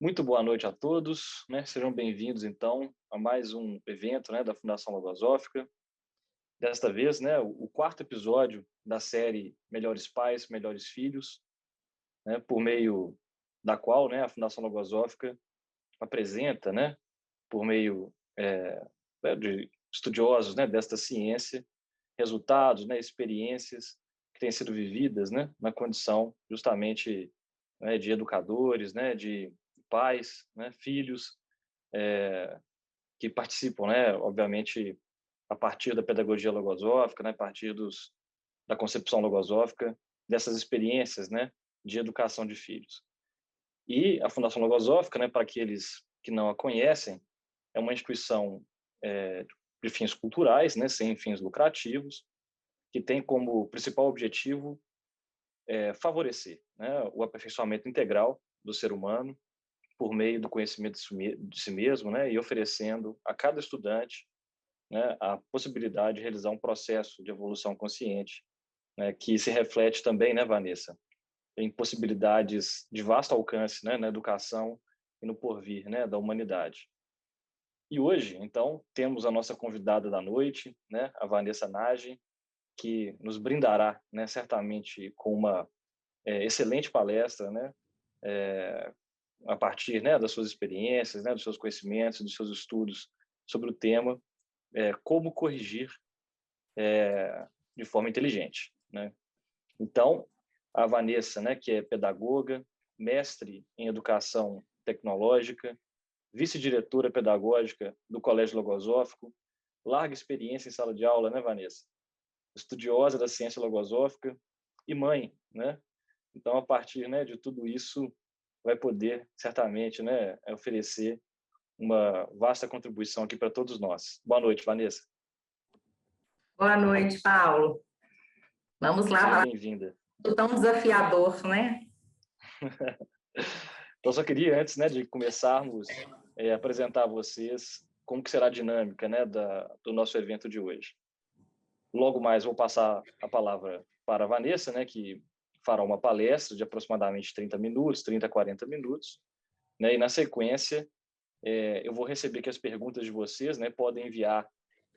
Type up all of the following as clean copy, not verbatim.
Muito boa noite a todos, né? Sejam bem-vindos, então, a mais um evento, né, da Fundação Logosófica. Desta vez, né, o quarto episódio da série Melhores Pais, Melhores Filhos, né, por meio da qual, né, a Fundação Logosófica apresenta, né, por meio de estudiosos, né, desta ciência, resultados, né, experiências que têm sido vividas, né, na condição justamente, né, de educadores, né, de pais, né, filhos, que participam, né, obviamente, a partir da pedagogia logosófica, né, a partir da concepção logosófica, dessas experiências, né, de educação de filhos. E a Fundação Logosófica, né, para aqueles que não a conhecem, é uma instituição de fins culturais, né, sem fins lucrativos, que tem como principal objetivo favorecer, né, o aperfeiçoamento integral do ser humano por meio do conhecimento de si mesmo, né, e oferecendo a cada estudante, né, a possibilidade de realizar um processo de evolução consciente, né, que se reflete também, né, Vanessa, em possibilidades de vasto alcance, né, na educação e no porvir, né, da humanidade. E hoje, então, temos a nossa convidada da noite, né, a Vanessa Nagy, que nos brindará, né, certamente com uma excelente palestra, né, a partir, né, das suas experiências, né, dos seus conhecimentos, dos seus estudos sobre o tema, como corrigir de forma inteligente, né? Então, a Vanessa, né, que é pedagoga, mestre em educação tecnológica, vice-diretora pedagógica do Colégio Logosófico, larga experiência em sala de aula, né, Vanessa? Estudiosa da ciência logosófica e mãe, né? Então, a partir, né, de tudo isso, vai poder, certamente, né, oferecer uma vasta contribuição aqui para todos nós. Boa noite, Vanessa. Boa noite, Paulo. Vamos lá Seja falar bem-vinda. do tão desafiador, né? Então, só queria, antes, né, de começarmos, apresentar a vocês como que será a dinâmica, né, do nosso evento de hoje. Logo mais, vou passar a palavra para a Vanessa, né, que fará uma palestra de aproximadamente 30 minutos, 30 a 40 minutos, né, e na sequência, eu vou receber aqui as perguntas de vocês, né, podem enviar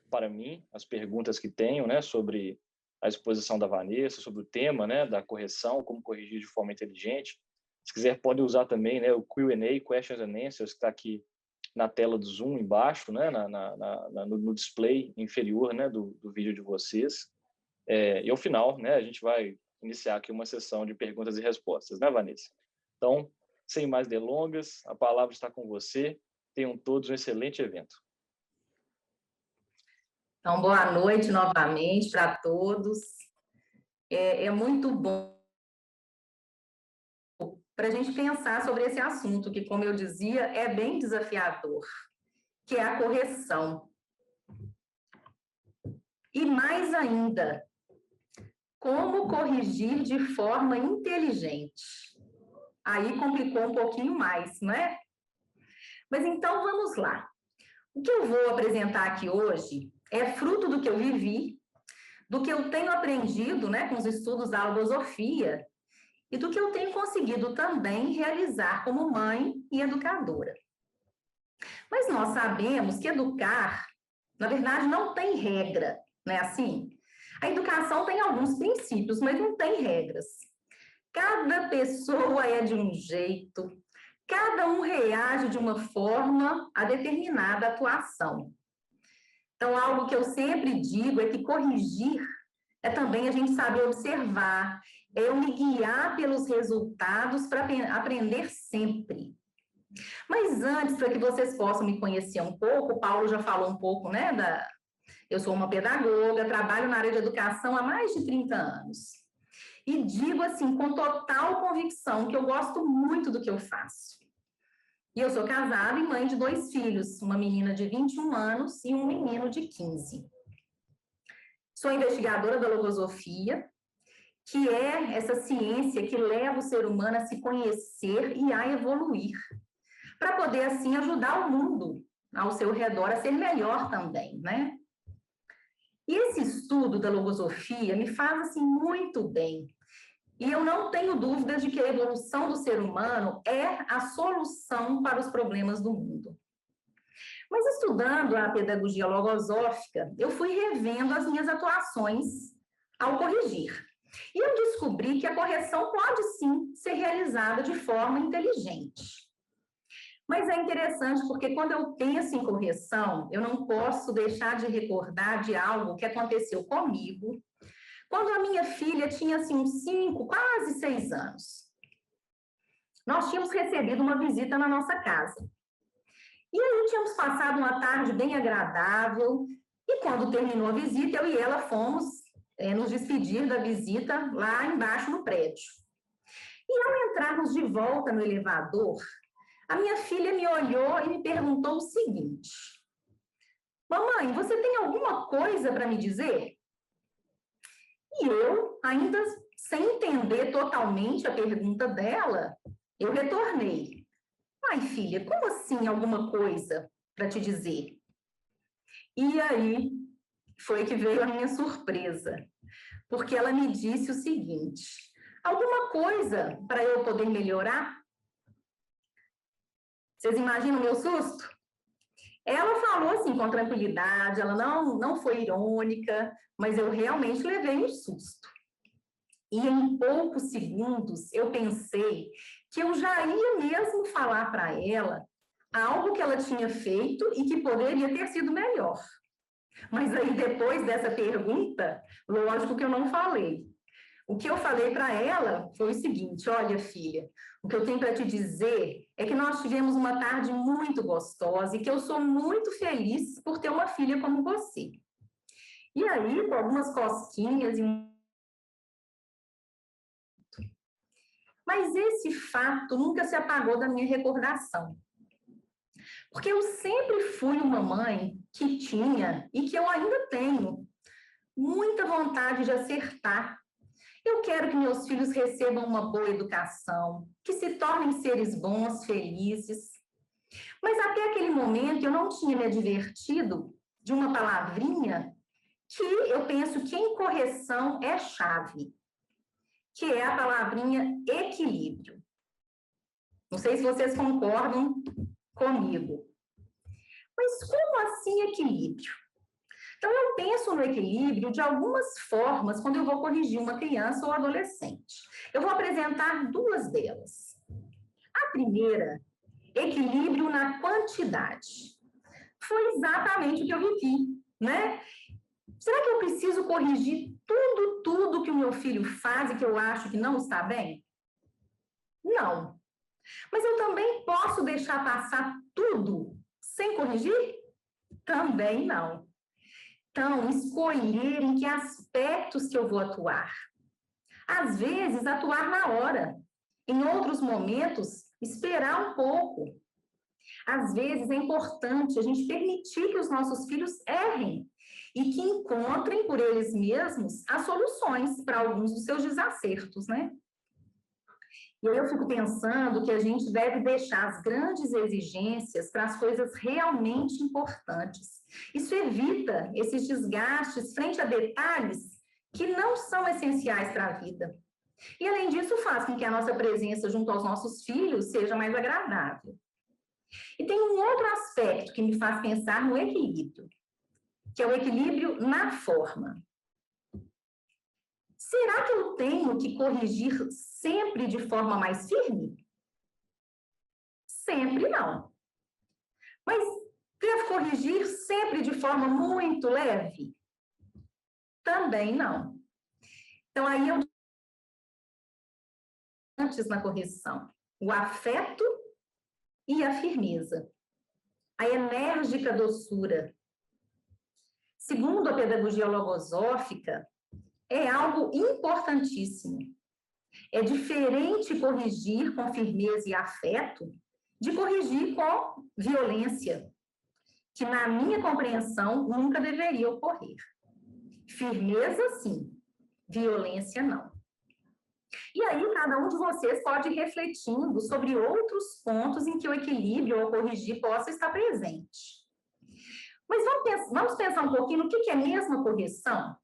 para mim as perguntas que tenham, né, sobre a exposição da Vanessa, sobre o tema, né, da correção, como corrigir de forma inteligente. Se quiser, pode usar também, né, o Q&A, Questions and Answers, que está aqui na tela do Zoom embaixo, né, no display inferior, né, do vídeo de vocês. E ao final, né, a gente vai iniciar aqui uma sessão de perguntas e respostas, né, Vanessa? Então, sem mais delongas, a palavra está com você. Tenham todos um excelente evento. Então, boa noite novamente para todos. É muito bom para a gente pensar sobre esse assunto, que, como eu dizia, é bem desafiador, que é a correção. E mais ainda, como corrigir de forma inteligente. Aí complicou um pouquinho mais, não é? Mas então vamos lá. O que eu vou apresentar aqui hoje é fruto do que eu vivi, do que eu tenho aprendido, né, com os estudos da logosofia e do que eu tenho conseguido também realizar como mãe e educadora. Mas nós sabemos que educar, na verdade, não tem regra, não é assim? A educação tem alguns princípios, mas não tem regras. Cada pessoa é de um jeito, cada um reage de uma forma a determinada atuação. Então, algo que eu sempre digo é que corrigir é também a gente saber observar, é eu me guiar pelos resultados para aprender sempre. Mas antes, para que vocês possam me conhecer um pouco, o Paulo já falou um pouco, né? Eu sou uma pedagoga, trabalho na área de educação há mais de 30 anos. E digo assim, com total convicção, que eu gosto muito do que eu faço. E eu sou casada e mãe de 2 filhos, uma menina de 21 anos e um menino de 15. Sou investigadora da logosofia, que é essa ciência que leva o ser humano a se conhecer e a evoluir, para poder, assim, ajudar o mundo ao seu redor a ser melhor também, né? E esse estudo da logosofia me faz, assim, muito bem. E eu não tenho dúvidas de que a evolução do ser humano é a solução para os problemas do mundo. Mas estudando a pedagogia logosófica, eu fui revendo as minhas atuações ao corrigir. E eu descobri que a correção pode sim ser realizada de forma inteligente. Mas é interessante porque quando eu penso em correção, eu não posso deixar de recordar de algo que aconteceu comigo quando a minha filha tinha assim uns 5, quase 6 anos. Nós tínhamos recebido uma visita na nossa casa. E aí tínhamos passado uma tarde bem agradável, e quando terminou a visita, eu e ela fomos nos despedir da visita lá embaixo no prédio. E ao entrarmos de volta no elevador, a minha filha me olhou e me perguntou o seguinte: mamãe, você tem alguma coisa para me dizer? E eu, ainda sem entender totalmente a pergunta dela, eu retornei: ai, filha, como assim alguma coisa para te dizer? E aí foi que veio a minha surpresa, porque ela me disse o seguinte: alguma coisa para eu poder melhorar? Vocês imaginam o meu susto? Ela falou assim com tranquilidade, ela não foi irônica, mas eu realmente levei um susto. E em poucos segundos eu pensei que eu já ia mesmo falar para ela algo que ela tinha feito e que poderia ter sido melhor. Mas aí depois dessa pergunta, lógico que eu não falei. O que eu falei para ela foi o seguinte: olha, filha, o que eu tenho para te dizer é que nós tivemos uma tarde muito gostosa e que eu sou muito feliz por ter uma filha como você. E aí, com algumas cosquinhas e... Mas esse fato nunca se apagou da minha recordação. Porque eu sempre fui uma mãe que tinha, e que eu ainda tenho, muita vontade de acertar. Eu quero que meus filhos recebam uma boa educação, que se tornem seres bons, felizes. Mas até aquele momento eu não tinha me advertido de uma palavrinha que eu penso que em correção é chave, que é a palavrinha equilíbrio. Não sei se vocês concordam comigo. Mas como assim equilíbrio? Então, eu penso no equilíbrio de algumas formas quando eu vou corrigir uma criança ou adolescente. Eu vou apresentar duas delas. A primeira, equilíbrio na quantidade. Foi exatamente o que eu vivi, né? Será que eu preciso corrigir tudo que o meu filho faz e que eu acho que não está bem? Não. Mas eu também posso deixar passar tudo sem corrigir? Também não. Então, escolher em que aspectos que eu vou atuar. Às vezes, atuar na hora. Em outros momentos, esperar um pouco. Às vezes, é importante a gente permitir que os nossos filhos errem e que encontrem por eles mesmos as soluções para alguns dos seus desacertos, né? E aí eu fico pensando que a gente deve deixar as grandes exigências para as coisas realmente importantes. Isso evita esses desgastes frente a detalhes que não são essenciais para a vida. E, além disso, faz com que a nossa presença junto aos nossos filhos seja mais agradável. E tem um outro aspecto que me faz pensar no equilíbrio, que é o equilíbrio na forma. Será que eu tenho que corrigir sempre de forma mais firme? Sempre não. Mas devo corrigir sempre de forma muito leve? Também não. Então, aí eu antes na correção, o afeto e a firmeza, a enérgica doçura. Segundo a pedagogia logosófica, é algo importantíssimo. É diferente corrigir com firmeza e afeto de corrigir com violência, que na minha compreensão nunca deveria ocorrer. Firmeza, sim. Violência, não. E aí, cada um de vocês pode ir refletindo sobre outros pontos em que o equilíbrio ou corrigir possa estar presente. Mas vamos pensar um pouquinho no que é mesmo a correção?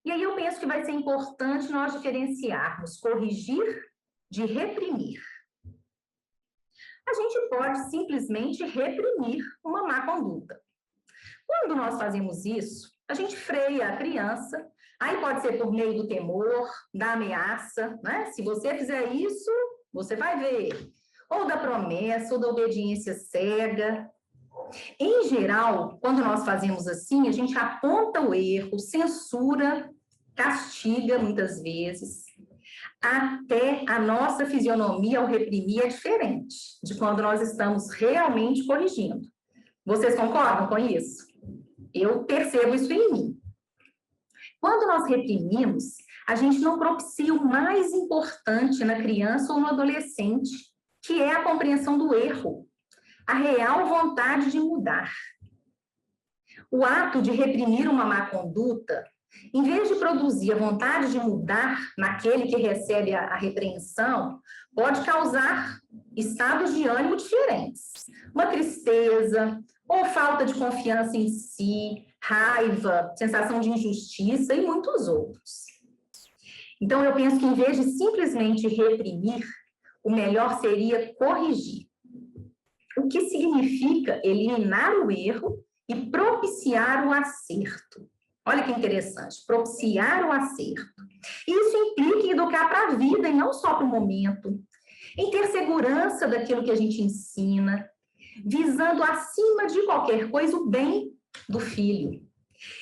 E aí eu penso que vai ser importante nós diferenciarmos corrigir de reprimir. A gente pode simplesmente reprimir uma má conduta. Quando nós fazemos isso, a gente freia a criança, aí pode ser por meio do temor, da ameaça, né? Se você fizer isso, você vai ver. Ou da promessa, ou da obediência cega. Em geral, quando nós fazemos assim, a gente aponta o erro, censura, castiga muitas vezes. Até a nossa fisionomia ao reprimir é diferente de quando nós estamos realmente corrigindo. Vocês concordam com isso? Eu percebo isso em mim. Quando nós reprimimos, a gente não propicia o mais importante na criança ou no adolescente, que é a compreensão do erro, a real vontade de mudar. O ato de reprimir uma má conduta, em vez de produzir a vontade de mudar naquele que recebe a repreensão, pode causar estados de ânimo diferentes. Uma tristeza, ou falta de confiança em si, raiva, sensação de injustiça e muitos outros. Então, eu penso que em vez de simplesmente reprimir, o melhor seria corrigir. O que significa eliminar o erro e propiciar o acerto. Olha que interessante, propiciar o acerto. Isso implica em educar para a vida e não só para o momento, em ter segurança daquilo que a gente ensina, visando acima de qualquer coisa o bem do filho.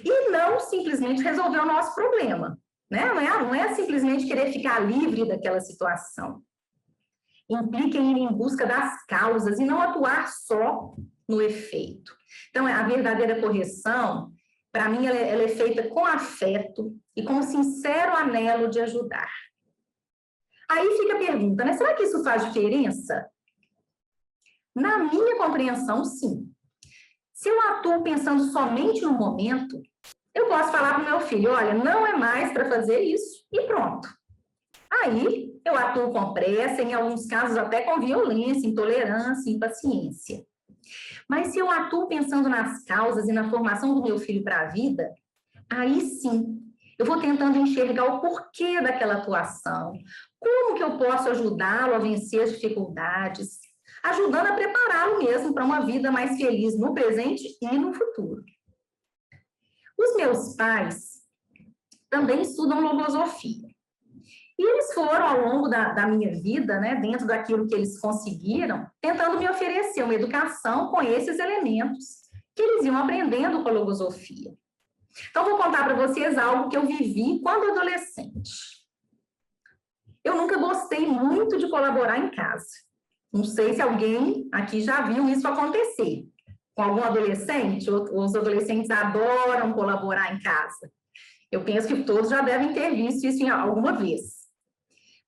E não simplesmente resolver o nosso problema, né? Não é simplesmente querer ficar livre daquela situação. Implica em ir em busca das causas e não atuar só no efeito. Então, a verdadeira correção, para mim, ela é feita com afeto e com um sincero anelo de ajudar. Aí fica a pergunta, né? Será que isso faz diferença? Na minha compreensão, sim. Se eu atuo pensando somente no momento, eu posso falar para o meu filho, olha, não é mais para fazer isso, e pronto. Aí, eu atuo com pressa, em alguns casos até com violência, intolerância, impaciência. Mas se eu atuo pensando nas causas e na formação do meu filho para a vida, aí sim, eu vou tentando enxergar o porquê daquela atuação, como que eu posso ajudá-lo a vencer as dificuldades, ajudando a prepará-lo mesmo para uma vida mais feliz no presente e no futuro. Os meus pais também estudam logosofia. E eles foram, ao longo da minha vida, né, dentro daquilo que eles conseguiram, tentando me oferecer uma educação com esses elementos que eles iam aprendendo com a logosofia. Então, vou contar para vocês algo que eu vivi quando adolescente. Eu nunca gostei muito de colaborar em casa. Não sei se alguém aqui já viu isso acontecer com algum adolescente. Os adolescentes adoram colaborar em casa. Eu penso que todos já devem ter visto isso alguma vez.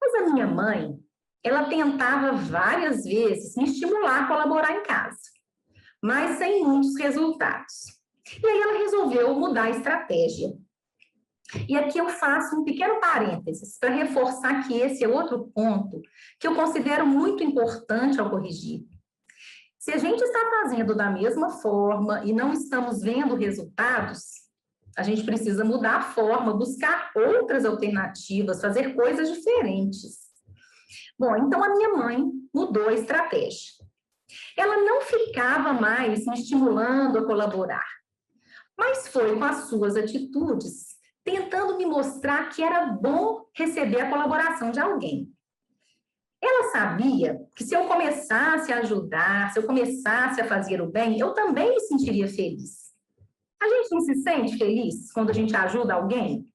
Mas a minha mãe, ela tentava várias vezes me estimular a colaborar em casa, mas sem muitos resultados. E aí ela resolveu mudar a estratégia. E aqui eu faço um pequeno parênteses para reforçar que esse é outro ponto que eu considero muito importante ao corrigir. Se a gente está fazendo da mesma forma e não estamos vendo resultados, a gente precisa mudar a forma, buscar outras alternativas, fazer coisas diferentes. Bom, então a minha mãe mudou a estratégia. Ela não ficava mais me estimulando a colaborar, mas foi com as suas atitudes, tentando me mostrar que era bom receber a colaboração de alguém. Ela sabia que se eu começasse a ajudar, se eu começasse a fazer o bem, eu também me sentiria feliz. A gente não se sente feliz quando a gente ajuda alguém?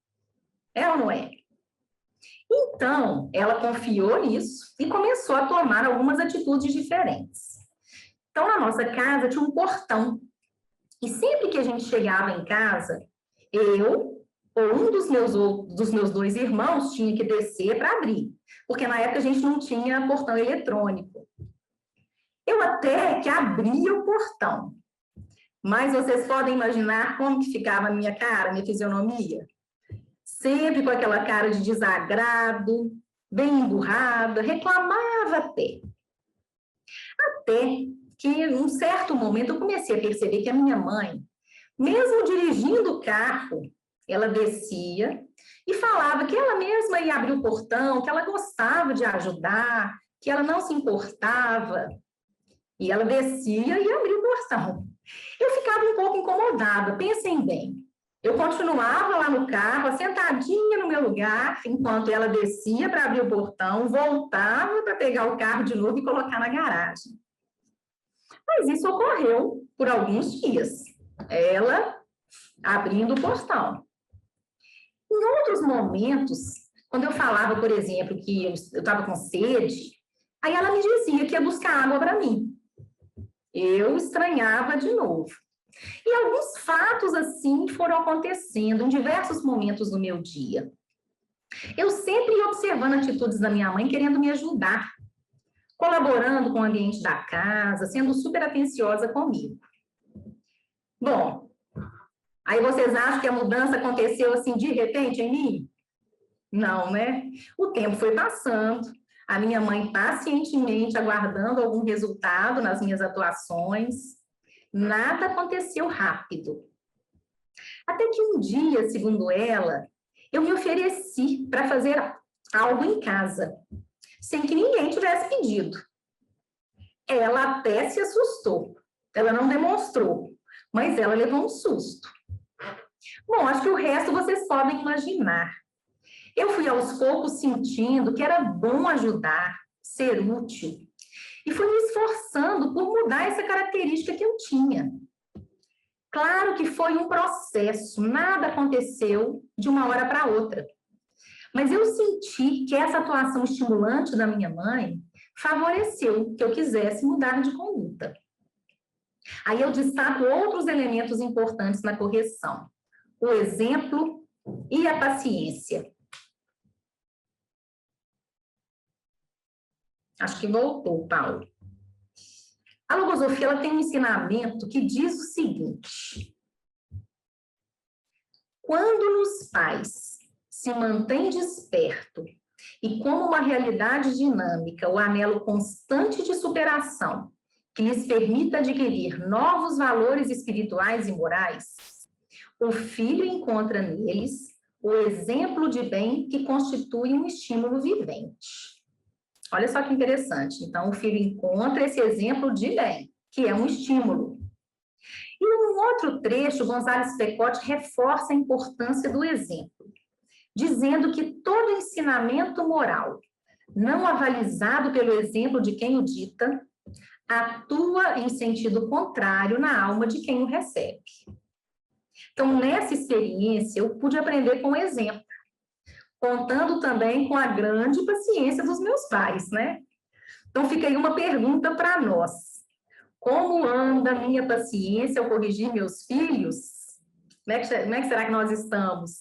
É ou não é? Então, ela confiou nisso e começou a tomar algumas atitudes diferentes. Então, na nossa casa tinha um portão. E sempre que a gente chegava em casa, eu ou um dos meus dois irmãos tinha que descer para abrir. Porque na época a gente não tinha portão eletrônico. Eu até que abria o portão. Mas vocês podem imaginar como que ficava a minha cara, a minha fisionomia? Sempre com aquela cara de desagrado, bem emburrada, reclamava até. Até que, em um certo momento, eu comecei a perceber que a minha mãe, mesmo dirigindo o carro, ela descia e falava que ela mesma ia abrir o portão, que ela gostava de ajudar, que ela não se importava. E ela descia e abria o portão. Eu ficava um pouco incomodada, pensem bem. Eu continuava lá no carro, sentadinha no meu lugar, enquanto ela descia para abrir o portão, voltava para pegar o carro de novo e colocar na garagem. Mas isso ocorreu por alguns dias. Ela abrindo o portão. Em outros momentos, quando eu falava, por exemplo, que eu estava com sede, aí ela me dizia que ia buscar água para mim. Eu estranhava de novo. E alguns fatos assim foram acontecendo em diversos momentos do meu dia. Eu sempre ia observando atitudes da minha mãe, querendo me ajudar, colaborando com o ambiente da casa, sendo super atenciosa comigo. Bom, aí vocês acham que a mudança aconteceu assim de repente em mim? Não, né? O tempo foi passando, a minha mãe pacientemente aguardando algum resultado nas minhas atuações. Nada aconteceu rápido. Até que um dia, segundo ela, eu me ofereci para fazer algo em casa, sem que ninguém tivesse pedido. Ela até se assustou. Ela não demonstrou, mas ela levou um susto. Bom, acho que o resto vocês podem imaginar. Eu fui aos poucos sentindo que era bom ajudar, ser útil. E fui me esforçando por mudar essa característica que eu tinha. Claro que foi um processo, nada aconteceu de uma hora para outra. Mas eu senti que essa atuação estimulante da minha mãe favoreceu que eu quisesse mudar de conduta. Aí eu destaco outros elementos importantes na correção: o exemplo e a paciência. Acho que voltou, Paulo. A logosofia ela tem um ensinamento que diz o seguinte: quando nos pais se mantém desperto e como uma realidade dinâmica, o anelo constante de superação que lhes permita adquirir novos valores espirituais e morais, o filho encontra neles o exemplo de bem que constitui um estímulo vivente. Olha só que interessante. Então, o filho encontra esse exemplo de bem, que é um estímulo. E num outro trecho, Gonzales Pecote reforça a importância do exemplo, dizendo que todo ensinamento moral, não avalizado pelo exemplo de quem o dita, atua em sentido contrário na alma de quem o recebe. Então, nessa experiência, eu pude aprender com o exemplo, contando também com a grande paciência dos meus pais, né? Então, fica aí uma pergunta para nós. Como anda a minha paciência ao corrigir meus filhos? Como é que será que nós estamos?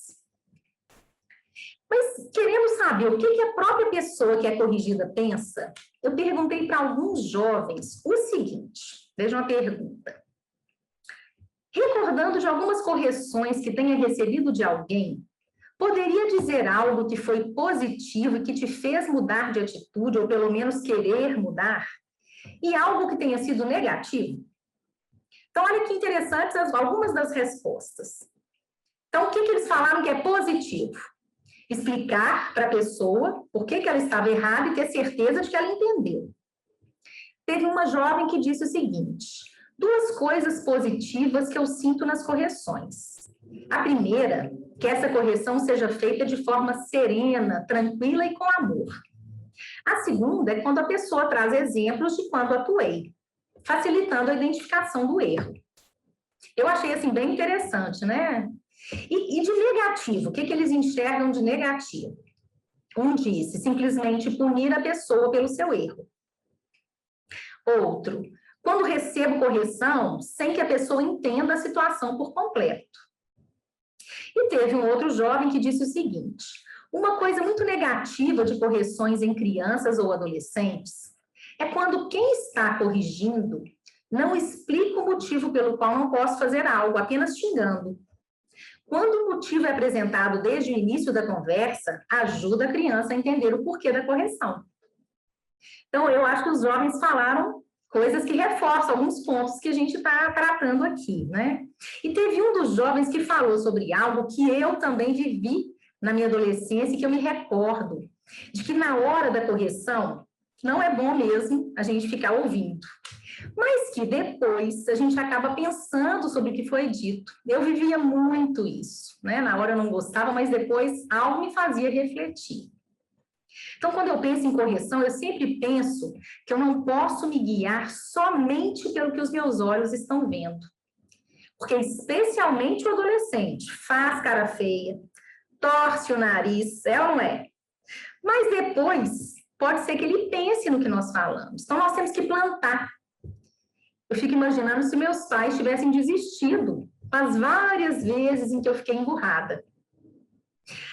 Mas, querendo saber o que a própria pessoa que é corrigida pensa, eu perguntei para alguns jovens o seguinte, vejam a pergunta. Recordando de algumas correções que tenha recebido de alguém, poderia dizer algo que foi positivo e que te fez mudar de atitude, ou pelo menos querer mudar, e algo que tenha sido negativo? Então, olha que interessantes algumas das respostas. Então, o que eles falaram que é positivo? Explicar para a pessoa por que ela estava errada e ter certeza de que ela entendeu. Teve uma jovem que disse o seguinte: 2 coisas positivas que eu sinto nas correções. A primeira, que essa correção seja feita de forma serena, tranquila e com amor. A segunda é quando a pessoa traz exemplos de quando atuei, facilitando a identificação do erro. Eu achei assim bem interessante, né? E de negativo, o que eles enxergam de negativo? Um disse, simplesmente punir a pessoa pelo seu erro. Outro, quando recebo correção sem que a pessoa entenda a situação por completo. E teve um outro jovem que disse o seguinte: uma coisa muito negativa de correções em crianças ou adolescentes é quando quem está corrigindo não explica o motivo pelo qual não posso fazer algo, apenas xingando. Quando o motivo é apresentado desde o início da conversa, ajuda a criança a entender o porquê da correção. Então, eu acho que os jovens falaram coisas que reforçam alguns pontos que a gente está tratando aqui, né? E teve um dos jovens que falou sobre algo que eu também vivi na minha adolescência e que eu me recordo, de que na hora da correção, não é bom mesmo a gente ficar ouvindo, mas que depois a gente acaba pensando sobre o que foi dito. Eu vivia muito isso, né? Na hora eu não gostava, mas depois algo me fazia refletir. Então, quando eu penso em correção, eu sempre penso que eu não posso me guiar somente pelo que os meus olhos estão vendo. Porque, especialmente o adolescente, faz cara feia, torce o nariz, é ou não é? Mas depois, pode ser que ele pense no que nós falamos. Então, nós temos que plantar. Eu fico imaginando se meus pais tivessem desistido as várias vezes em que eu fiquei emburrada.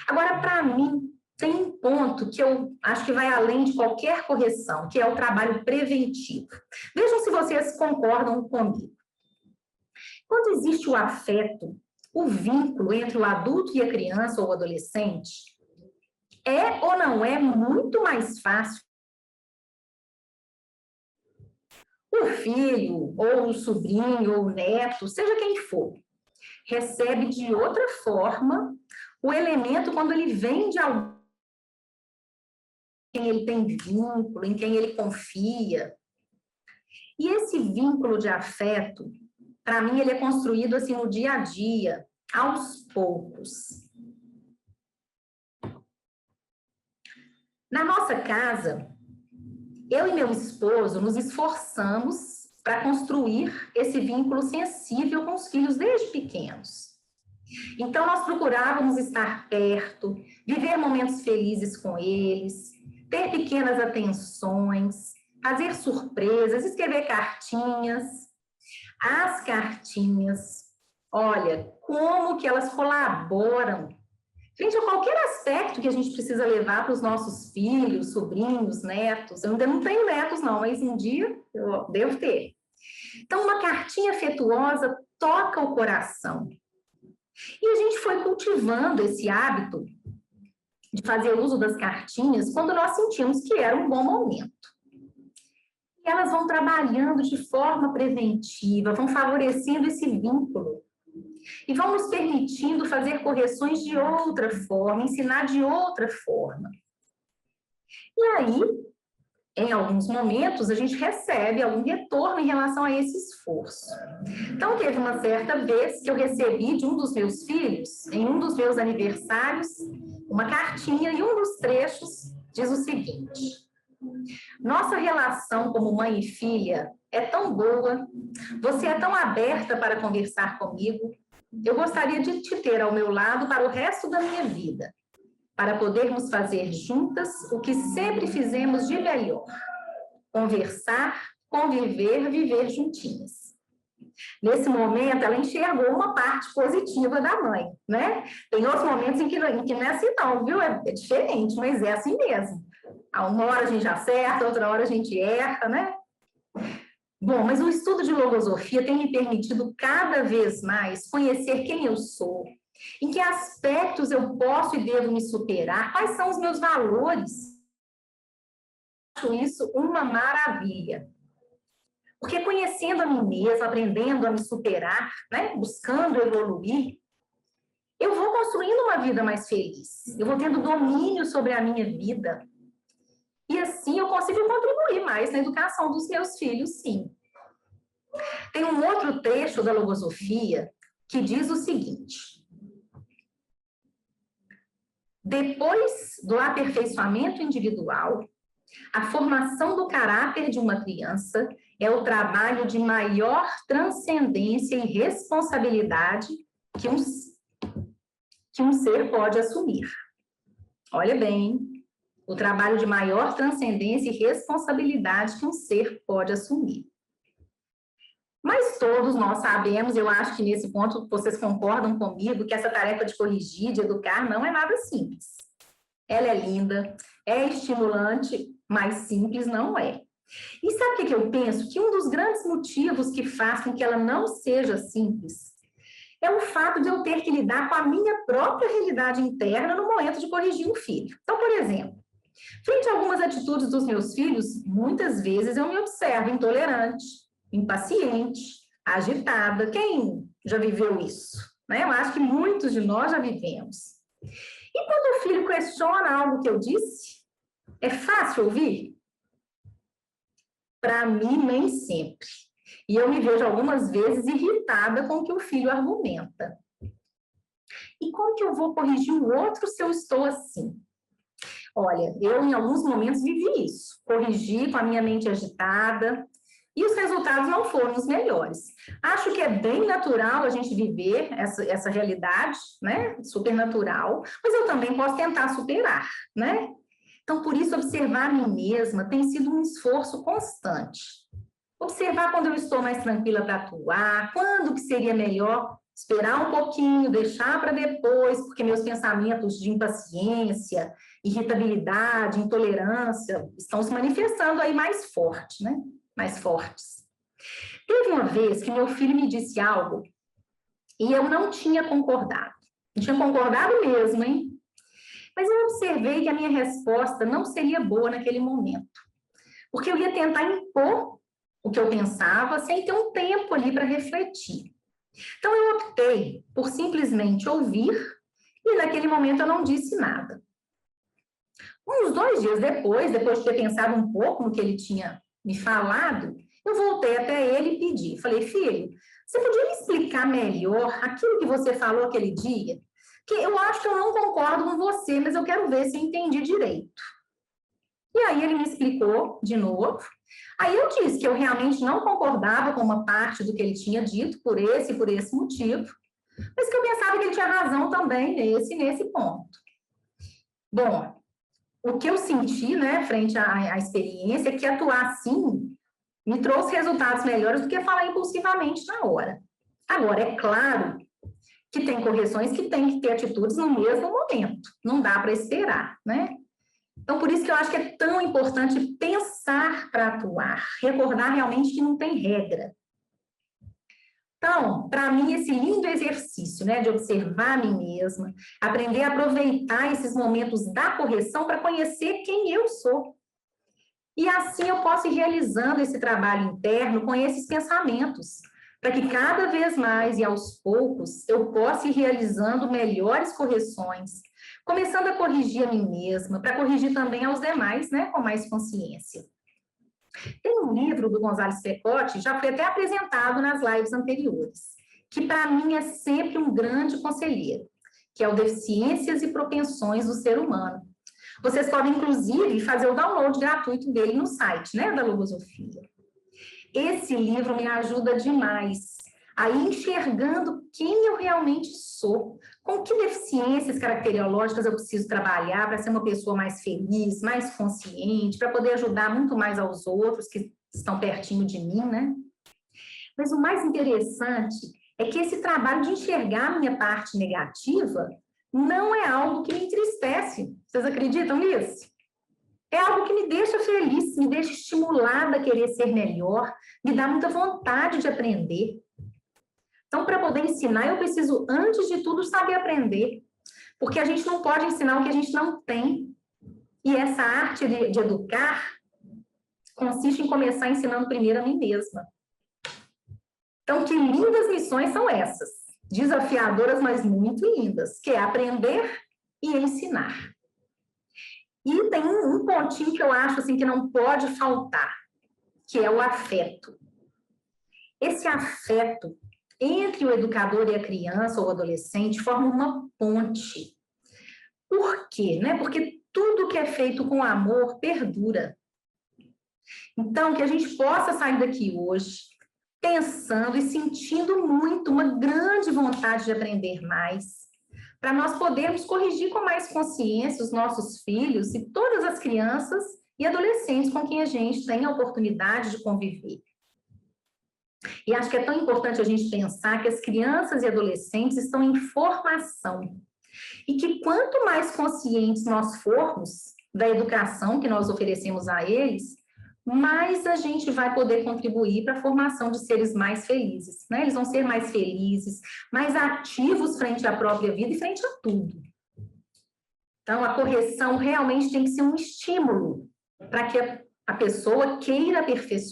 Agora, para mim, tem um ponto que eu acho que vai além de qualquer correção, que é o trabalho preventivo. Vejam se vocês concordam comigo. Quando existe o afeto, o vínculo entre o adulto e a criança ou o adolescente, é ou não é muito mais fácil o filho, ou o sobrinho, ou o neto, seja quem for, recebe de outra forma o elemento quando ele vem de alguém em quem ele tem vínculo, em quem ele confia. E esse vínculo de afeto, para mim, ele é construído assim no dia a dia, aos poucos. Na nossa casa, eu e meu esposo nos esforçamos para construir esse vínculo sensível com os filhos desde pequenos. Então, nós procurávamos estar perto, viver momentos felizes com eles, ter pequenas atenções, fazer surpresas, escrever cartinhas. As cartinhas, olha, como que elas colaboram frente a qualquer aspecto que a gente precisa levar para os nossos filhos, sobrinhos, netos. Eu ainda não tenho netos, não, mas um dia eu devo ter. Então, uma cartinha afetuosa toca o coração. E a gente foi cultivando esse hábito de fazer uso das cartinhas quando nós sentimos que era um bom momento. E elas vão trabalhando de forma preventiva, vão favorecendo esse vínculo. E vão nos permitindo fazer correções de outra forma, ensinar de outra forma. E aí, em alguns momentos, a gente recebe algum retorno em relação a esse esforço. Então, teve uma certa vez que eu recebi de um dos meus filhos, em um dos meus aniversários, uma cartinha, e um dos trechos diz o seguinte: nossa relação como mãe e filha é tão boa, você é tão aberta para conversar comigo, eu gostaria de te ter ao meu lado para o resto da minha vida, para podermos fazer juntas o que sempre fizemos de melhor: conversar, conviver, viver juntinhas. Nesse momento, ela enxergou uma parte positiva da mãe, né? Tem outros momentos em que não é assim não, viu? É diferente, mas é assim mesmo. Uma hora a gente acerta, outra hora a gente erra, né? Bom, mas o estudo de logosofia tem me permitido cada vez mais conhecer quem eu sou, em que aspectos eu posso e devo me superar, quais são os meus valores. Acho isso uma maravilha. Porque conhecendo a mim mesma, aprendendo a me superar, né, buscando evoluir, eu vou construindo uma vida mais feliz. Eu vou tendo domínio sobre a minha vida. E assim eu consigo contribuir mais na educação dos meus filhos, sim. Tem um outro trecho da logosofia que diz o seguinte: depois do aperfeiçoamento individual, a formação do caráter de uma criança é o trabalho de maior transcendência e responsabilidade que um ser pode assumir. Olha bem, o trabalho de maior transcendência e responsabilidade que um ser pode assumir. Mas todos nós sabemos, eu acho que nesse ponto vocês concordam comigo, que essa tarefa de corrigir, de educar, não é nada simples. Ela é linda, é estimulante, mas simples não é. E sabe o que eu penso? Que um dos grandes motivos que faz com que ela não seja simples é o fato de eu ter que lidar com a minha própria realidade interna no momento de corrigir um filho. Então, por exemplo, Frente a algumas atitudes dos meus filhos, muitas vezes eu me observo intolerante, impaciente, agitada. Quem já viveu isso? Né? Eu acho que muitos de nós já vivemos. E quando o filho questiona algo que eu disse, é fácil ouvir? Para mim, nem sempre. E eu me vejo algumas vezes irritada com o que o filho argumenta. E como que eu vou corrigir o outro se eu estou assim? Olha, eu em alguns momentos vivi isso. Corrigi com a minha mente agitada e os resultados não foram os melhores. Acho que é bem natural a gente viver essa realidade, né? Super natural, mas eu também posso tentar superar, né? Então, por isso, observar a mim mesma tem sido um esforço constante. Observar quando eu estou mais tranquila para atuar, quando que seria melhor esperar um pouquinho, deixar para depois, porque meus pensamentos de impaciência, irritabilidade, intolerância estão se manifestando aí mais forte, né? Mais fortes. Teve uma vez que meu filho me disse algo e eu não tinha concordado. Não tinha concordado mesmo, hein? Mas eu observei que a minha resposta não seria boa naquele momento, porque eu ia tentar impor o que eu pensava sem ter um tempo ali para refletir. Então, eu optei por simplesmente ouvir e naquele momento eu não disse nada. Uns 2 dias depois de ter pensado um pouco no que ele tinha me falado, eu voltei até ele e pedi. Falei, filho, você podia me explicar melhor aquilo que você falou aquele dia? Que eu acho que eu não concordo com você, mas eu quero ver se eu entendi direito. E aí ele me explicou de novo. Aí eu disse que eu realmente não concordava com uma parte do que ele tinha dito, por esse motivo, mas que eu pensava que ele tinha razão também nesse ponto. Bom, o que eu senti, né, frente à experiência, é que atuar assim me trouxe resultados melhores do que falar impulsivamente na hora. Agora, é claro que tem correções que tem que ter atitudes no mesmo momento, não dá para esperar, né? Então, por isso que eu acho que é tão importante pensar para atuar, recordar realmente que não tem regra. Então, para mim, esse lindo exercício, né, de observar a mim mesma, aprender a aproveitar esses momentos da correção para conhecer quem eu sou. E assim eu posso ir realizando esse trabalho interno com esses pensamentos, para que cada vez mais e aos poucos eu possa ir realizando melhores correções, começando a corrigir a mim mesma, para corrigir também aos demais, né, com mais consciência. Tem um livro do Gonzales Pecotti, já foi até apresentado nas lives anteriores, que para mim é sempre um grande conselheiro, que é o Deficiências e Propensões do Ser Humano. Vocês podem, inclusive, fazer o download gratuito dele no site, né, da Logosofia. Esse livro me ajuda demais a ir enxergando quem eu realmente sou, com que deficiências caracterológicas eu preciso trabalhar para ser uma pessoa mais feliz, mais consciente, para poder ajudar muito mais aos outros que estão pertinho de mim, né? Mas o mais interessante é que esse trabalho de enxergar a minha parte negativa não é algo que me entristece. Vocês acreditam nisso? É algo que me deixa feliz, me deixa estimulada a querer ser melhor, me dá muita vontade de aprender. Então, para poder ensinar, eu preciso, antes de tudo, saber aprender. Porque a gente não pode ensinar o que a gente não tem. E essa arte de educar consiste em começar ensinando primeiro a mim mesma. Então, que lindas missões são essas? Desafiadoras, mas muito lindas, que é aprender e ensinar. E tem um pontinho que eu acho assim, que não pode faltar, que é o afeto. Esse afeto entre o educador e a criança ou adolescente forma uma ponte. Por quê? Né? Porque tudo que é feito com amor perdura. Então, que a gente possa sair daqui hoje pensando e sentindo muito, uma grande vontade de aprender mais, para nós podermos corrigir com mais consciência os nossos filhos e todas as crianças e adolescentes com quem a gente tem a oportunidade de conviver. E acho que é tão importante a gente pensar que as crianças e adolescentes estão em formação. E que quanto mais conscientes nós formos da educação que nós oferecemos a eles, mais a gente vai poder contribuir para a formação de seres mais felizes, né? Eles vão ser mais felizes, mais ativos frente à própria vida e frente a tudo. Então, a correção realmente tem que ser um estímulo para que a pessoa queira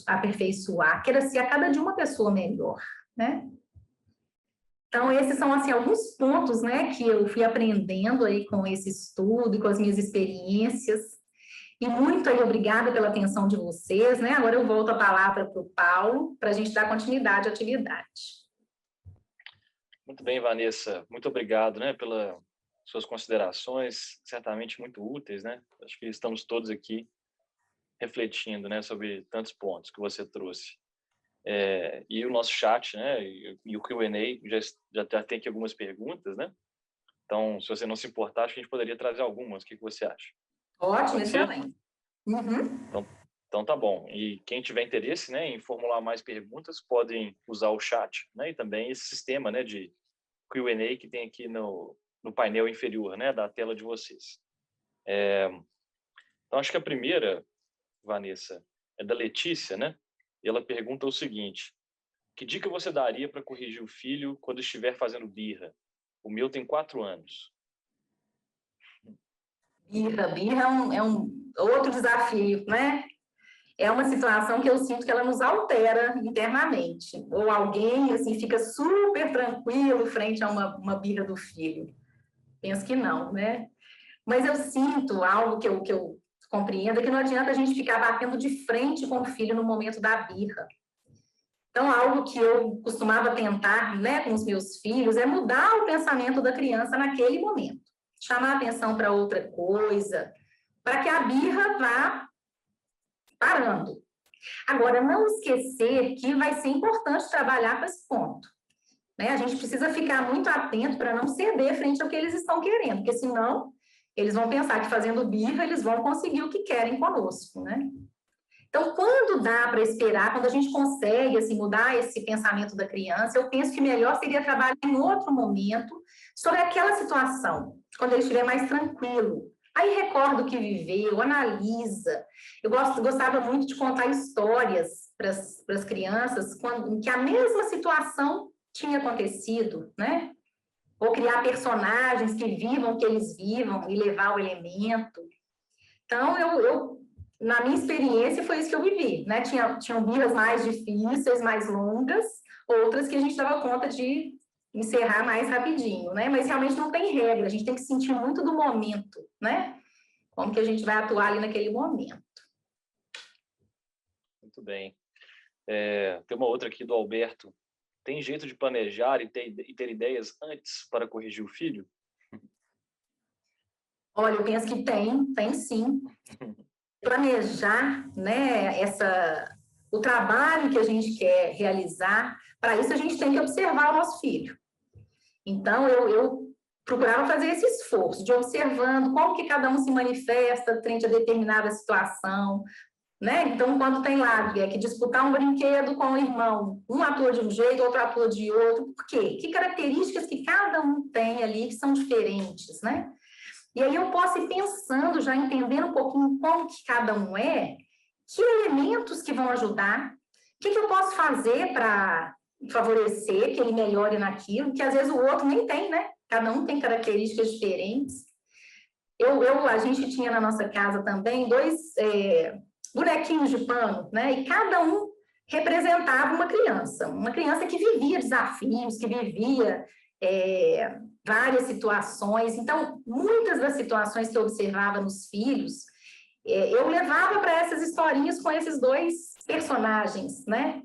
aperfeiçoar, queira ser a cada dia uma pessoa melhor, né? Então, esses são, assim, alguns pontos, né, que eu fui aprendendo aí com esse estudo e com as minhas experiências. E muito aí obrigada pela atenção de vocês, né? Agora eu volto a palavra para o Paulo, para a gente dar continuidade à atividade. Muito bem, Vanessa. Muito obrigado, né, pelas suas considerações, certamente muito úteis, né? Acho que estamos todos aqui refletindo, né, sobre tantos pontos que você trouxe. E o nosso chat, né, e o Q&A já tem aqui algumas perguntas, né? Então, se você não se importar, acho que a gente poderia trazer algumas. O que você acha? Ótimo, Pode ser? excelente. Uhum. Então tá bom. E quem tiver interesse, né, em formular mais perguntas, podem usar o chat, né, e também esse sistema, né, de Q&A que tem aqui no painel inferior, né, da tela de vocês. Então, acho que a primeira, Vanessa, é da Letícia, né? E ela pergunta o seguinte: que dica você daria para corrigir o filho quando estiver fazendo birra? O meu tem 4 anos. Birra é um outro desafio, né? É uma situação que eu sinto que ela nos altera internamente. Ou alguém, assim, fica super tranquilo frente a uma birra do filho. Penso que não, né? Mas eu sinto algo que eu compreendo, é que não adianta a gente ficar batendo de frente com o filho no momento da birra. Então, algo que eu costumava tentar, né, com os meus filhos é mudar o pensamento da criança naquele momento. Chamar a atenção para outra coisa, para que a birra vá parando. Agora, não esquecer que vai ser importante trabalhar com esse ponto, né? A gente precisa ficar muito atento para não ceder frente ao que eles estão querendo, porque senão eles vão pensar que fazendo birra eles vão conseguir o que querem conosco, né? Então, quando dá para esperar, quando a gente consegue assim, mudar esse pensamento da criança, eu penso que melhor seria trabalhar em outro momento sobre aquela situação, quando ele estiver mais tranquilo. Aí recorda o que viveu, analisa. Eu gostava muito de contar histórias para as crianças em que a mesma situação tinha acontecido, né? Ou criar personagens que vivam o que eles vivam e levar o elemento. Então, na minha experiência, foi isso que eu vivi, né? Tinham birras mais difíceis, mais longas, outras que a gente dava conta de encerrar mais rapidinho, né? Mas realmente não tem regra, a gente tem que sentir muito do momento, né? Como que a gente vai atuar ali naquele momento. Muito bem. Tem uma outra aqui do Alberto. Tem jeito de planejar e ter ideias antes para corrigir o filho? Olha, eu penso que tem sim. Planejar, né, o trabalho que a gente quer realizar, para isso a gente tem que observar o nosso filho. Então, eu procurava fazer esse esforço de observando como que cada um se manifesta frente a determinada situação, né? Então, quando tem lá que disputar um brinquedo com o irmão, um atua de um jeito, outro atua de outro, por quê? Que características que cada um tem ali que são diferentes, né? E aí eu posso ir pensando, já entendendo um pouquinho como que cada um é, que elementos que vão ajudar, o que eu posso fazer para favorecer que ele melhore naquilo, que às vezes o outro nem tem, né? Cada um tem características diferentes. A gente tinha na nossa casa também dois bonequinhos de pano, né? E cada um representava uma criança que vivia desafios, que vivia várias situações. Então, muitas das situações que eu observava nos filhos, eu levava para essas historinhas com esses dois personagens, né?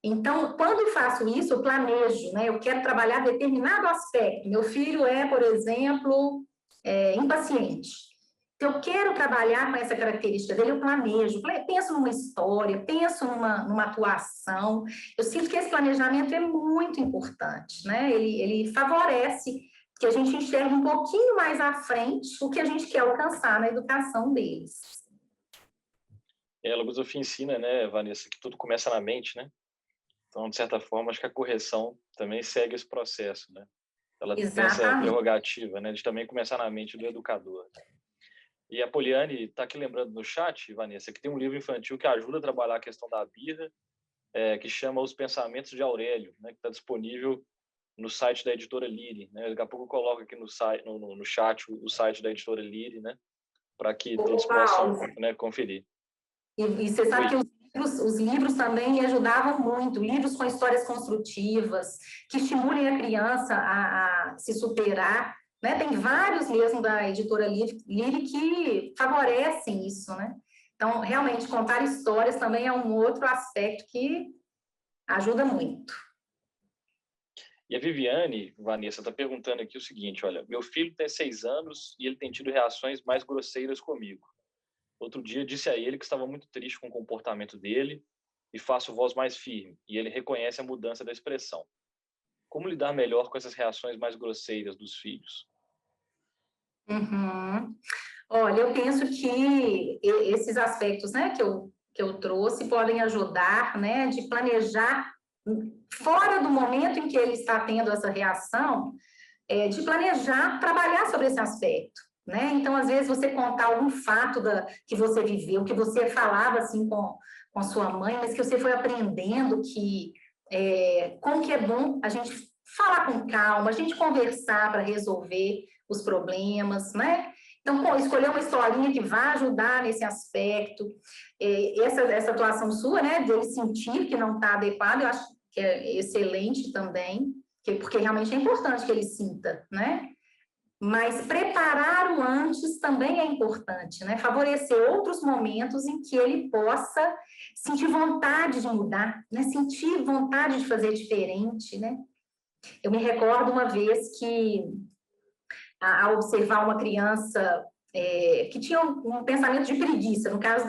Então, quando eu faço isso, eu planejo, né? Eu quero trabalhar determinado aspecto. Meu filho é, por exemplo, impaciente. Então, eu quero trabalhar com essa característica dele, eu planejo, penso numa história, penso numa atuação. Eu sinto que esse planejamento é muito importante, né? Ele favorece que a gente enxergue um pouquinho mais à frente o que a gente quer alcançar na educação deles. A logosofia ensina, né, Vanessa, que tudo começa na mente, né? Então, de certa forma, acho que a correção também segue esse processo, né? Ela tem essa prerrogativa, né, de também começar na mente do educador. E a Poliane está aqui lembrando no chat, Vanessa, que tem um livro infantil que ajuda a trabalhar a questão da birra, que chama Os Pensamentos de Aurélio, né, que está disponível no site da Editora Lyri, né? Daqui a pouco eu coloco aqui no site, no chat o site da Editora Lyri, né? Para que todos possam, né, conferir. E você sabe que os livros também me ajudavam muito, livros com histórias construtivas, que estimulem a criança a se superar, né? Tem vários mesmo da Editora Lyri que favorecem isso, né? Então, realmente, contar histórias também é um outro aspecto que ajuda muito. E a Viviane, Vanessa, está perguntando aqui o seguinte, olha, meu filho tem 6 anos e ele tem tido reações mais grosseiras comigo. Outro dia disse a ele que estava muito triste com o comportamento dele e faço voz mais firme, e ele reconhece a mudança da expressão. Como lidar melhor com essas reações mais grosseiras dos filhos? Uhum. Olha, eu penso que esses aspectos, né, que eu trouxe podem ajudar, né, de planejar fora do momento em que ele está tendo essa reação, de planejar, trabalhar sobre esse aspecto, né? Então, às vezes, você contar algum fato que você viveu, que você falava, assim, com sua mãe, mas que você foi aprendendo como que é bom a gente falar com calma, a gente conversar para resolver os problemas, né? Então, escolher uma historinha que vai ajudar nesse aspecto. Essa atuação sua, né, dele sentir que não está adequado, eu acho que é excelente também, porque realmente é importante que ele sinta, né? Mas preparar o antes também é importante, né? Favorecer outros momentos em que ele possa sentir vontade de mudar, né? Sentir vontade de fazer diferente, né? Eu me recordo uma vez que, ao observar uma criança que tinha um pensamento de preguiça, no caso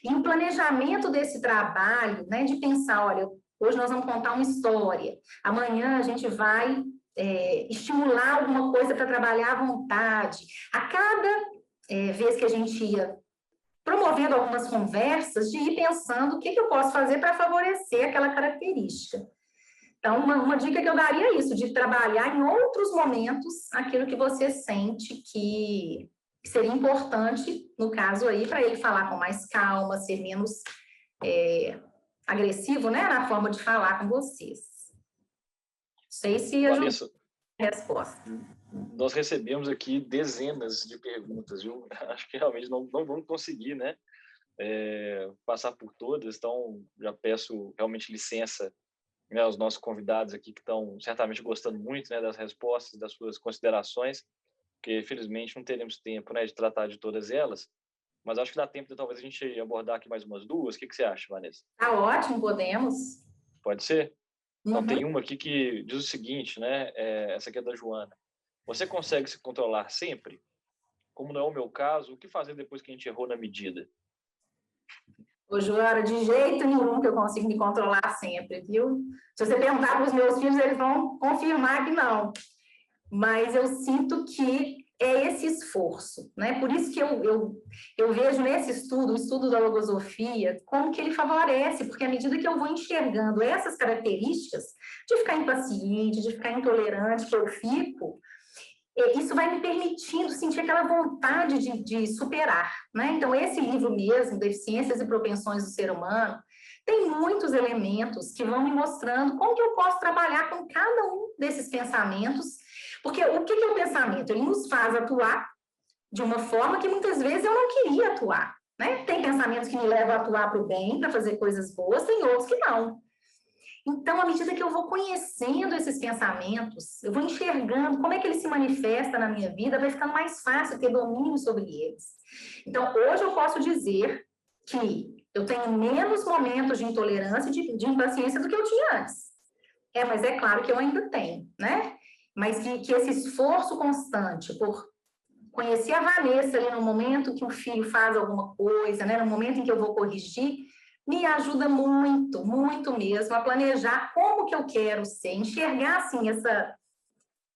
e o planejamento desse trabalho, né, de pensar, olha, hoje nós vamos contar uma história, amanhã a gente vai estimular alguma coisa para trabalhar à vontade. A cada vez que a gente ia promovendo algumas conversas, de ir pensando o que eu posso fazer para favorecer aquela característica. Então, uma dica que eu daria é isso, de trabalhar em outros momentos aquilo que você sente que seria importante, no caso aí, para ele falar com mais calma, ser menos agressivo, né, na forma de falar com vocês. Não sei se Vanessa, a resposta. nós recebemos aqui dezenas de perguntas, viu? Acho que realmente não vamos conseguir, né, passar por todas, então já peço realmente licença, né, aos nossos convidados aqui que estão certamente gostando muito, né, das respostas, das suas considerações, porque felizmente não teremos tempo, né, de tratar de todas elas, mas acho que dá tempo de talvez a gente abordar aqui mais umas duas. O que você acha, Vanessa? Tá ótimo, podemos. Pode ser? Então, tem Uhum. uma aqui que diz o seguinte, né? Essa aqui é da Joana. Você consegue se controlar sempre? Como não é o meu caso, o que fazer depois que a gente errou na medida? Ô, Joana, de jeito nenhum que eu consigo me controlar sempre, viu? Se você perguntar para os meus filhos, eles vão confirmar que não. Mas eu sinto que é esse esforço, né? Por isso que eu vejo nesse estudo, o estudo da logosofia, como que ele favorece, porque à medida que eu vou enxergando essas características, de ficar impaciente, de ficar intolerante, que eu fico, isso vai me permitindo sentir aquela vontade de superar, né? Então, esse livro mesmo, Deficiências e Propensões do Ser Humano, tem muitos elementos que vão me mostrando como que eu posso trabalhar com cada um desses pensamentos, porque o que é o pensamento? Ele nos faz atuar de uma forma que muitas vezes eu não queria atuar, né? Tem pensamentos que me levam a atuar para o bem, para fazer coisas boas, tem outros que não. Então, à medida que eu vou conhecendo esses pensamentos, eu vou enxergando como é que ele se manifesta na minha vida, vai ficando mais fácil ter domínio sobre eles. Então, hoje eu posso dizer que eu tenho menos momentos de intolerância e de impaciência do que eu tinha antes. Mas é claro que eu ainda tenho, né? Mas que esse esforço constante por conhecer a Vanessa ali no momento que o filho faz alguma coisa, né? No momento em que eu vou corrigir, me ajuda muito, muito mesmo a planejar como que eu quero ser, enxergar assim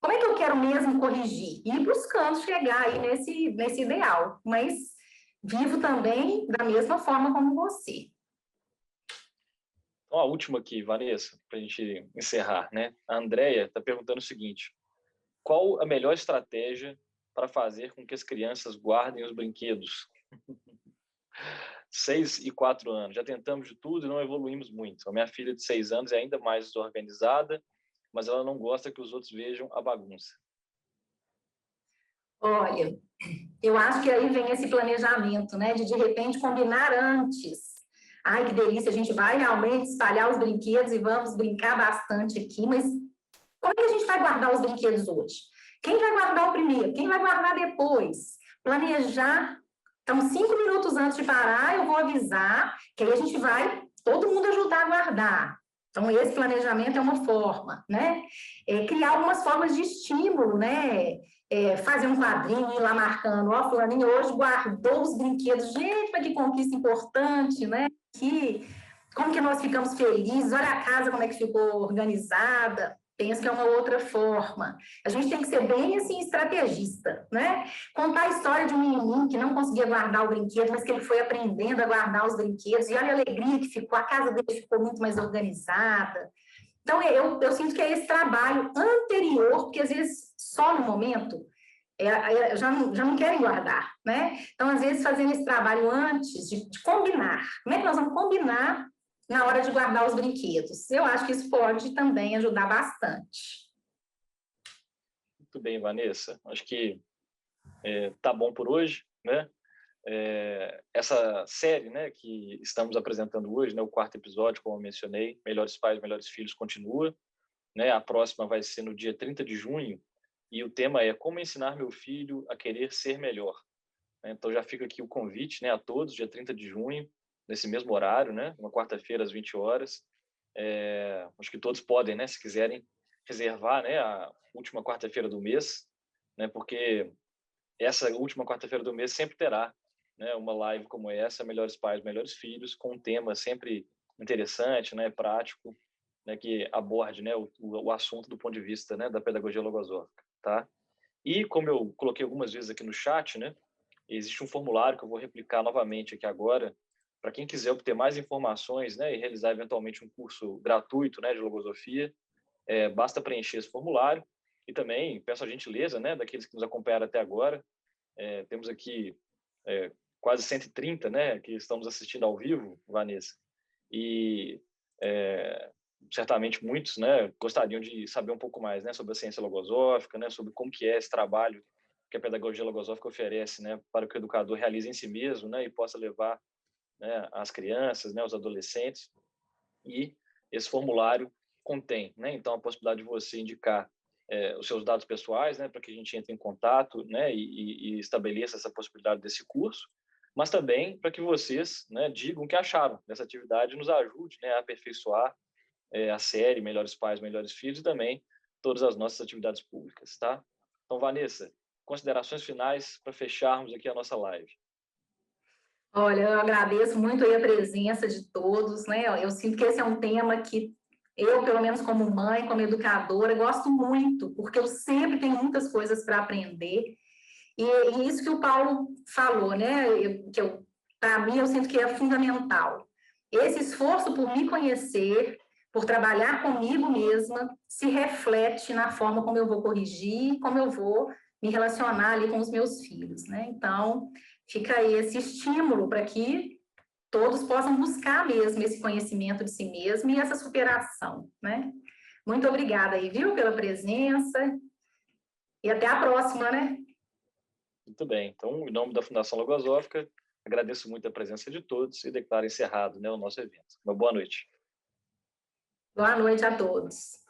como é que eu quero mesmo corrigir e ir buscando chegar aí nesse ideal, mas vivo também da mesma forma como você. Então, a última aqui, Vanessa, para a gente encerrar, né? A Andrea está perguntando o seguinte: qual a melhor estratégia para fazer com que as crianças guardem os brinquedos? 6 e 4 anos. Já tentamos de tudo e não evoluímos muito. A minha filha de 6 anos é ainda mais desorganizada, mas ela não gosta que os outros vejam a bagunça. Olha, eu acho que aí vem esse planejamento, né? De repente combinar antes. Ai, que delícia, a gente vai realmente espalhar os brinquedos e vamos brincar bastante aqui, mas como é que a gente vai guardar os brinquedos hoje? Quem vai guardar o primeiro? Quem vai guardar depois? Planejar. Então, 5 minutos antes de parar, eu vou avisar, que aí a gente vai, todo mundo ajudar a guardar. Então, esse planejamento é uma forma, né? Criar algumas formas de estímulo, né? Fazer um quadrinho, ir lá marcando, ó, fulaninho hoje guardou os brinquedos. Gente, mas que conquista importante, né? Como que nós ficamos felizes, olha a casa como é que ficou organizada. Penso que é uma outra forma. A gente tem que ser bem, assim, estrategista, né? Contar a história de um menininho que não conseguia guardar o brinquedo, mas que ele foi aprendendo a guardar os brinquedos, e olha a alegria que ficou, a casa dele ficou muito mais organizada. Então, eu sinto que é esse trabalho anterior, porque às vezes, só no momento, já não querem guardar, né? Então, às vezes, fazendo esse trabalho antes de combinar. Como é que nós vamos combinar na hora de guardar os brinquedos? Eu acho que isso pode também ajudar bastante. Muito bem, Vanessa. Acho que tá bom por hoje, né? Essa série, né, que estamos apresentando hoje, né, o 4º episódio, como eu mencionei, Melhores Pais, Melhores Filhos, continua, né? A próxima vai ser no dia 30 de junho, e o tema é como ensinar meu filho a querer ser melhor. Então já fica aqui o convite, né, a todos, dia 30 de junho, nesse mesmo horário, né, uma quarta-feira às 20 horas. Acho que todos podem, né, se quiserem reservar, né, a última quarta-feira do mês, né, porque essa última quarta-feira do mês sempre terá, né, uma live como essa, Melhores Pais, Melhores Filhos, com um tema sempre interessante, né, prático, né, que aborde, né, o assunto do ponto de vista, né, da pedagogia logosófica, tá? E como eu coloquei algumas vezes aqui no chat, né, existe um formulário que eu vou replicar novamente aqui agora, para quem quiser obter mais informações, né, e realizar eventualmente um curso gratuito, né, de logosofia, basta preencher esse formulário. E também peço a gentileza, né, daqueles que nos acompanharam até agora. Temos aqui quase 130, né, que estamos assistindo ao vivo, Vanessa. E certamente muitos, né, gostariam de saber um pouco mais, né, sobre a ciência logosófica, né, sobre como que é esse trabalho que a pedagogia logosófica oferece, né, para que o educador realize em si mesmo, né, e possa levar, né, as crianças, né, os adolescentes. E esse formulário contém, né, então a possibilidade de você indicar os seus dados pessoais, né, para que a gente entre em contato, né, e estabeleça essa possibilidade desse curso, mas também para que vocês, né, digam o que acharam dessa atividade e nos ajude, né, a aperfeiçoar a série Melhores Pais, Melhores Filhos e também todas as nossas atividades públicas, tá? Então, Vanessa, considerações finais para fecharmos aqui a nossa live. Olha, eu agradeço muito aí a presença de todos, né? Eu sinto que esse é um tema que eu, pelo menos como mãe, como educadora, gosto muito, porque eu sempre tenho muitas coisas para aprender. E isso que o Paulo falou, né? Para mim, eu sinto que é fundamental. Esse esforço por me conhecer, por trabalhar comigo mesma, se reflete na forma como eu vou corrigir, como eu vou me relacionar ali com os meus filhos, né? Então, fica aí esse estímulo para que todos possam buscar mesmo esse conhecimento de si mesmo e essa superação, né? Muito obrigada aí, viu, pela presença e até a próxima, né? Muito bem. Então, em nome da Fundação Logosófica, agradeço muito a presença de todos e declaro encerrado, né, o nosso evento. Uma boa noite. Boa noite a todos.